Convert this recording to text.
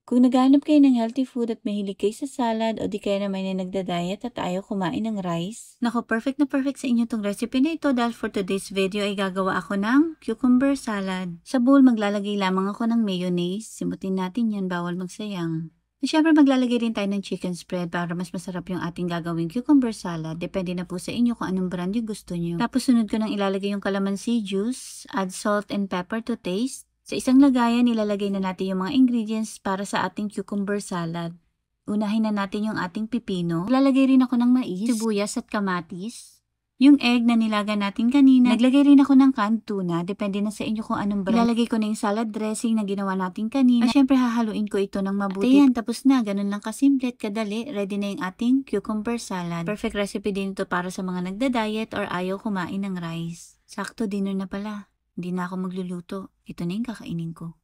Kung naghahanap kayo ng healthy food at mahilig kayo sa salad o di kaya naman na nagda-diet at ayaw kumain ng rice, nako, perfect na perfect sa inyo tong recipe na ito dahil for today's video ay gagawa ako ng cucumber salad. Sa bowl, maglalagay lamang ako ng mayonnaise. Simutin natin yan, bawal magsayang. At syempre maglalagay rin tayo ng chicken spread para mas masarap yung ating gagawing cucumber salad. Depende na po sa inyo kung anong brand yung gusto nyo. Tapos sunod ko nang ilalagay yung calamansi juice, add salt and pepper to taste. Sa isang lagayan, ilalagay na natin yung mga ingredients para sa ating cucumber salad. Unahin na natin yung ating pipino. Lalagay rin ako ng mais, sibuyas at kamatis. Yung egg na nilaga natin kanina. Naglagay rin ako ng canned tuna. Depende na sa inyo kung anong brand. Ilalagay ko na yung salad dressing na ginawa natin kanina. At syempre hahaluin ko ito ng mabuti. At ayan, tapos na. Ganun lang kasimple at kadali. Ready na yung ating cucumber salad. Perfect recipe din ito para sa mga nagda-diet or ayaw kumain ng rice. Sakto, dinner na pala. Hindi na ako magluluto. Ito na yung kakainin ko.